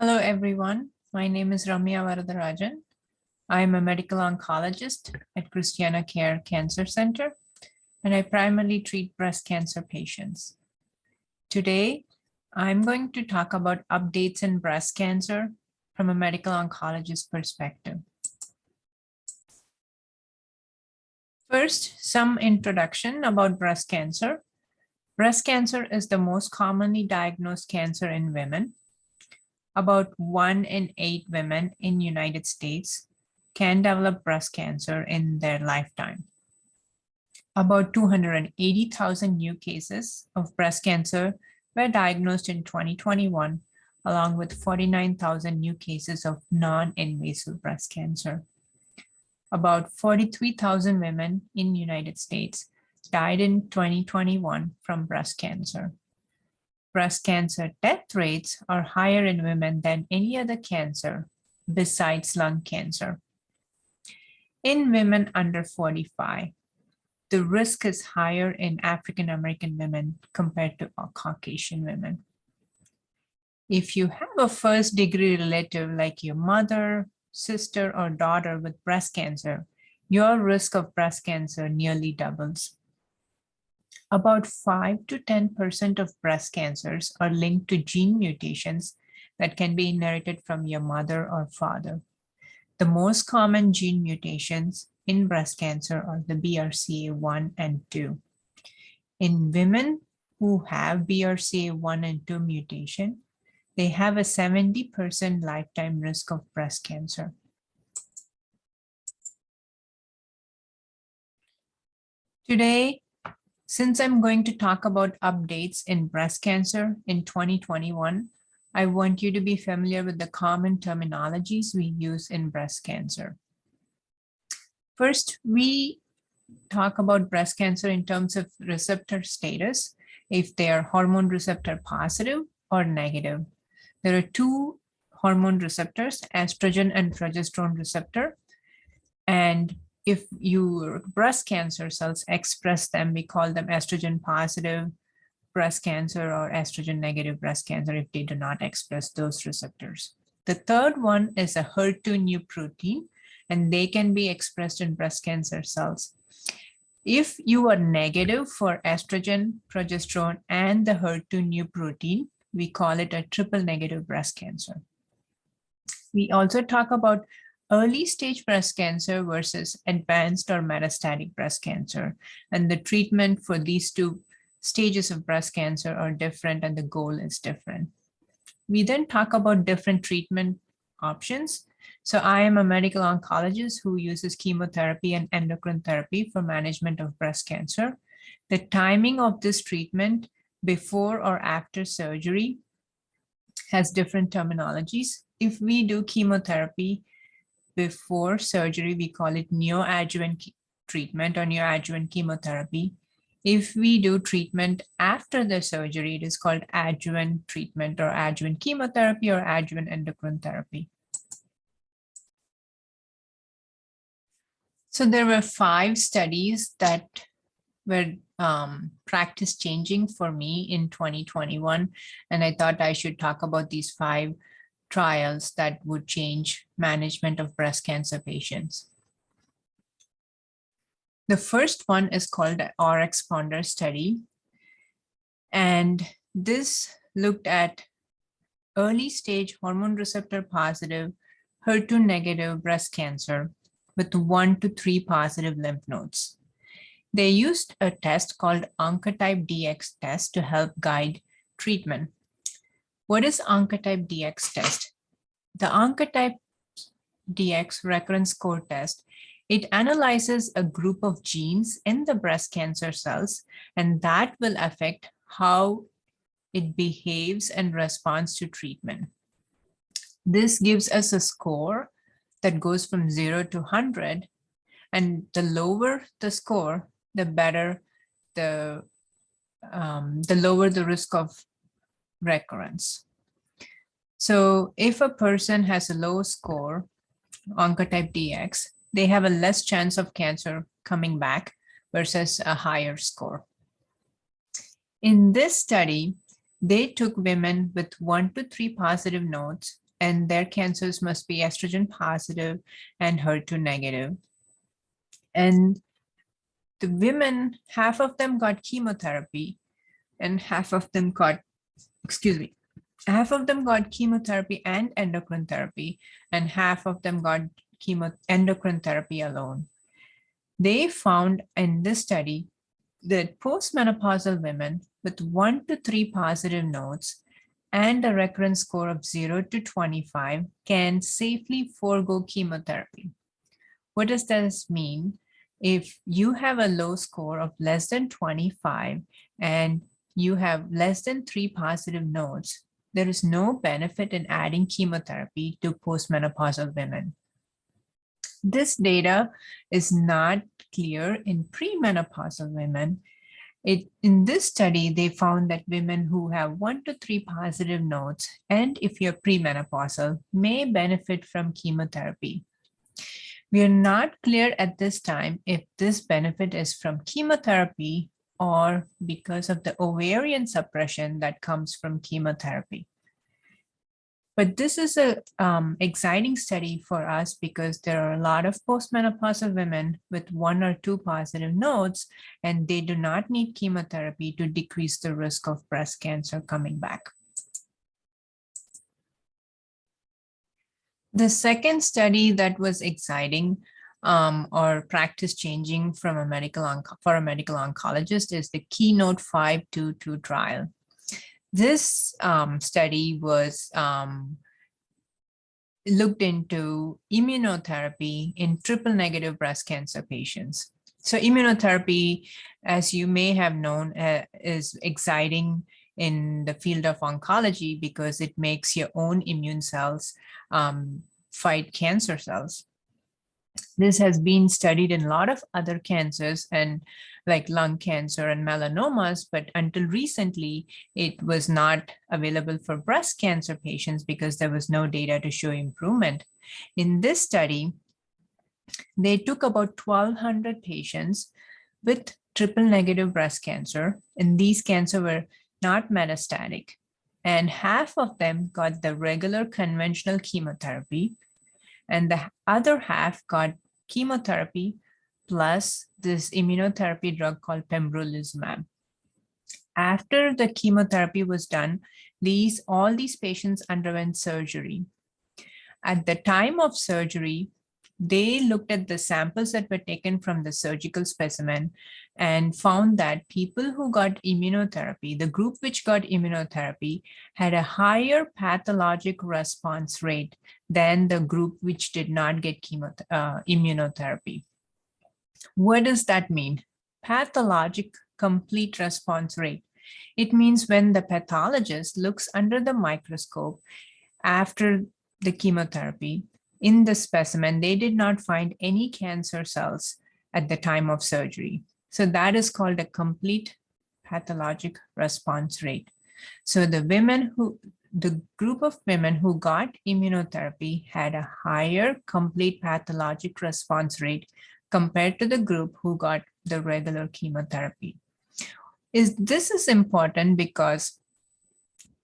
Hello, everyone. My name is Ramya Varadarajan. I am a medical oncologist at Christiana Care Cancer Center, and I primarily treat breast cancer patients. Today, I'm going to talk about updates in breast cancer from a medical oncologist perspective. First, some introduction about breast cancer. Breast cancer is the most commonly diagnosed cancer in women. About 1 in 8 women in the United States can develop breast cancer in their lifetime. About 280,000 new cases of breast cancer were diagnosed in 2021, along with 49,000 new cases of non-invasive breast cancer. About 43,000 women in the United States died in 2021 from breast cancer. Breast cancer death rates are higher in women than any other cancer besides lung cancer. In women under 45, the risk is higher in African American women compared to Caucasian women. If you have a first-degree relative like your mother, sister, or daughter with breast cancer, your risk of breast cancer nearly doubles. About 5 to 10% of breast cancers are linked to gene mutations that can be inherited from your mother or father. The most common gene mutations in breast cancer are the BRCA1 and 2. In women who have BRCA1 and 2 mutation, they have a 70% lifetime risk of breast cancer. Today, since I'm going to talk about updates in breast cancer in 2021, I want you to be familiar with the common terminologies we use in breast cancer. First, we talk about breast cancer in terms of receptor status, if they are hormone receptor positive or negative. There are two hormone receptors, estrogen and progesterone receptor, and if your breast cancer cells express them, we call them estrogen positive breast cancer or estrogen negative breast cancer if they do not express those receptors. The third one is a HER2 new protein, and they can be expressed in breast cancer cells. If you are negative for estrogen, progesterone, and the HER2 new protein, we call it a triple negative breast cancer. We also talk about early stage breast cancer versus advanced or metastatic breast cancer. And the treatment for these two stages of breast cancer are different and the goal is different. We then talk about different treatment options. So I am a medical oncologist who uses chemotherapy and endocrine therapy for management of breast cancer. The timing of this treatment before or after surgery has different terminologies. If we do chemotherapy before surgery, we call it neoadjuvant treatment or neoadjuvant chemotherapy. If we do treatment after the surgery, it is called adjuvant treatment or adjuvant chemotherapy or adjuvant endocrine therapy. So there were 5 studies that were practice changing for me in 2021, and I thought I should talk about these 5 trials that would change management of breast cancer patients. The first one is called the RXponder Study, and this looked at early stage hormone receptor positive, HER2 negative breast cancer with 1 to 3 positive lymph nodes. They used a test called Oncotype DX test to help guide treatment. What is Oncotype DX test? The Oncotype DX recurrence score test, it analyzes a group of genes in the breast cancer cells, and that will affect how it behaves and responds to treatment. This gives us a score that goes from 0 to 100, and the lower the score, the better the lower the risk of recurrence. So if a person has a low score, Oncotype DX, they have a less chance of cancer coming back versus a higher score. In this study, they took women with 1 to 3 positive nodes and their cancers must be estrogen positive and HER2 negative. And the women, half of them got chemotherapy and half of them got, half of them got chemotherapy and endocrine therapy, and half of them got endocrine therapy alone. They found in this study that postmenopausal women with 1 to 3 positive nodes and a recurrence score of 0 to 25 can safely forego chemotherapy. What does this mean? If you have a low score of less than 25 and you have less than 3 positive nodes, there is no benefit in adding chemotherapy to postmenopausal women. This data is not clear in premenopausal women. In this study, they found that women who have 1 to 3 positive nodes, and if you're premenopausal, may benefit from chemotherapy. We are not clear at this time if this benefit is from chemotherapy or because of the ovarian suppression that comes from chemotherapy. But this is an exciting study for us because there are a lot of postmenopausal women with 1 or 2 positive nodes, and they do not need chemotherapy to decrease the risk of breast cancer coming back. The second study that was exciting or practice changing from for a medical oncologist is the Keynote522 trial. This study was looked into immunotherapy in triple negative breast cancer patients. So immunotherapy, as you may have known, is exciting in the field of oncology because it makes your own immune cells fight cancer cells. This has been studied in a lot of other cancers and like lung cancer and melanomas, but until recently, it was not available for breast cancer patients because there was no data to show improvement. In this study, they took about 1,200 patients with triple negative breast cancer, and these cancers were not metastatic. And half of them got the regular conventional chemotherapy, and the other half got chemotherapy plus this immunotherapy drug called pembrolizumab. After the chemotherapy was done, all these patients underwent surgery. At the time of surgery, they looked at the samples that were taken from the surgical specimen and found that people who got immunotherapy, the group which got immunotherapy, had a higher pathologic response rate than the group which did not get immunotherapy. What does that mean? Pathologic complete response rate. It means when the pathologist looks under the microscope after the chemotherapy in the specimen, they did not find any cancer cells at the time of surgery. So that is called a complete pathologic response rate. So the group of women who got immunotherapy had a higher complete pathologic response rate compared to the group who got the regular chemotherapy. This is important because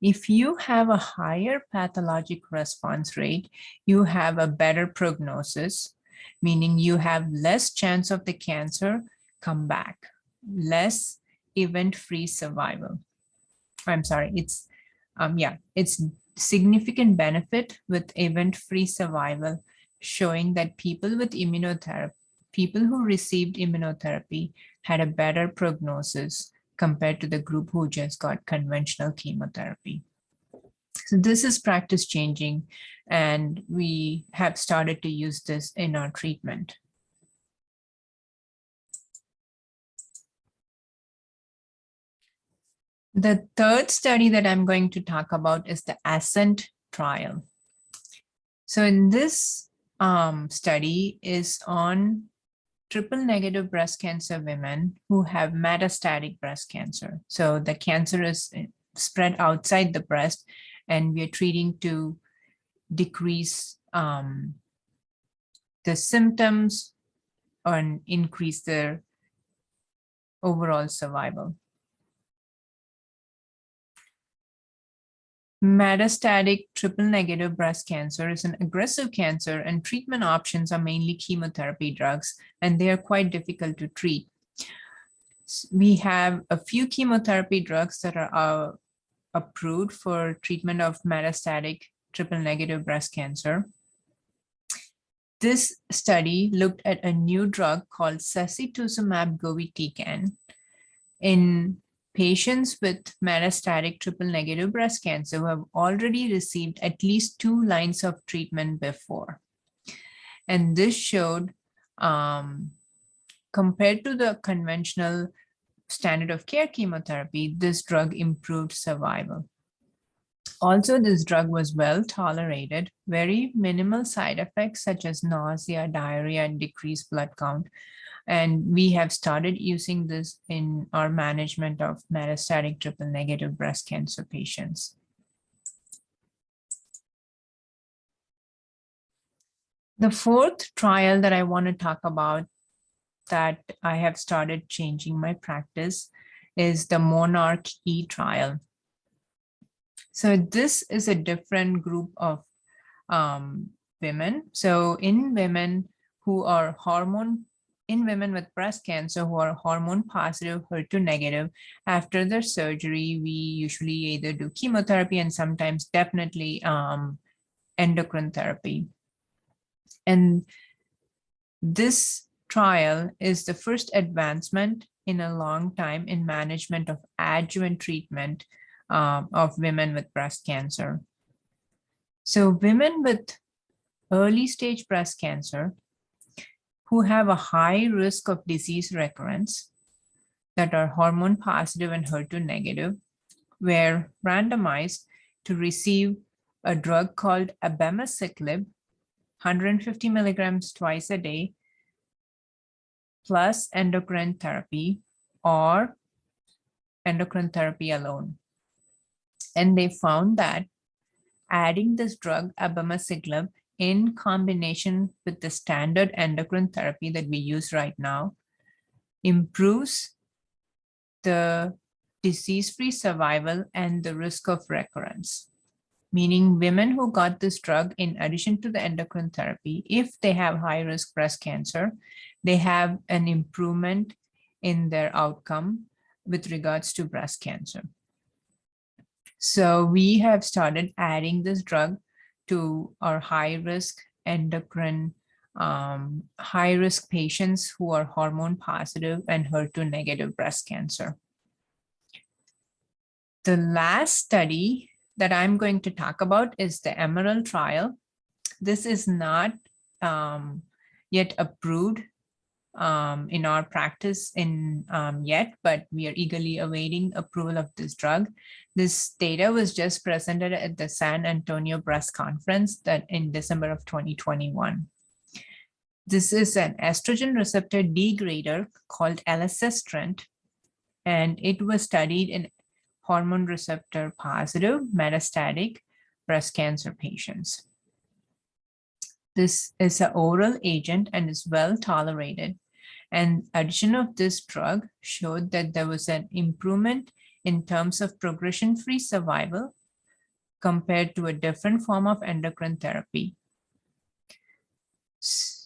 if you have a higher pathologic response rate, you have a better prognosis, meaning you have less chance of the cancer come back, less event-free survival. I'm sorry, it's significant benefit with event-free survival, showing that people who received immunotherapy had a better prognosis compared to the group who just got conventional chemotherapy. So this is practice changing, and we have started to use this in our treatment. The third study that I'm going to talk about is the Ascent trial. So in this study is on triple negative breast cancer women who have metastatic breast cancer. So the cancer is spread outside the breast, and we are treating to decrease the symptoms and increase their overall survival. Metastatic triple-negative breast cancer is an aggressive cancer, and treatment options are mainly chemotherapy drugs, and they are quite difficult to treat. We have a few chemotherapy drugs that are approved for treatment of metastatic triple-negative breast cancer. This study looked at a new drug called sacituzumab govitecan in patients with metastatic triple-negative breast cancer who have already received at least 2 lines of treatment before. And this showed, compared to the conventional standard of care chemotherapy, this drug improved survival. Also, this drug was well tolerated, very minimal side effects such as nausea, diarrhea, and decreased blood count. And we have started using this in our management of metastatic triple-negative breast cancer patients. The fourth trial that I want to talk about that I have started changing my practice is the Monarch E Trial. So this is a different group of women. So in women who are women with breast cancer who are hormone positive, HER2 negative, after their surgery, we usually either do chemotherapy and sometimes definitely endocrine therapy. And this trial is the first advancement in a long time in management of adjuvant treatment of women with breast cancer. So women with early stage breast cancer who have a high risk of disease recurrence that are hormone positive and HER2 negative were randomized to receive a drug called abemaciclib, 150 milligrams twice a day, plus endocrine therapy or endocrine therapy alone. And they found that adding this drug abemaciclib in combination with the standard endocrine therapy that we use right now improves the disease-free survival and the risk of recurrence. Meaning women who got this drug in addition to the endocrine therapy, if they have high-risk breast cancer, they have an improvement in their outcome with regards to breast cancer. So we have started adding this drug to our high-risk endocrine, high-risk patients who are hormone positive and HER2 negative breast cancer. The last study that I'm going to talk about is the Emerald trial. This is not yet approved in our practice yet, but we are eagerly awaiting approval of this drug. This data was just presented at the San Antonio Breast Conference in December of 2021. This is an estrogen receptor degrader called elacestrant, and it was studied in hormone receptor positive metastatic breast cancer patients. This is an oral agent and is well tolerated. And addition of this drug showed that there was an improvement in terms of progression-free survival compared to a different form of endocrine therapy.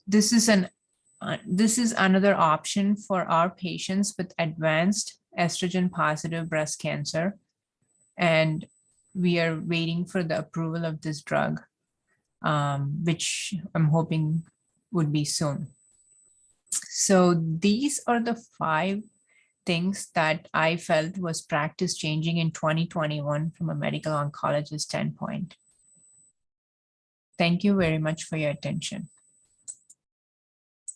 This is another option for our patients with advanced estrogen-positive breast cancer, and we are waiting for the approval of this drug, which I'm hoping would be soon. So these are the 5 things that I felt was practice changing in 2021 from a medical oncologist standpoint. Thank you very much for your attention.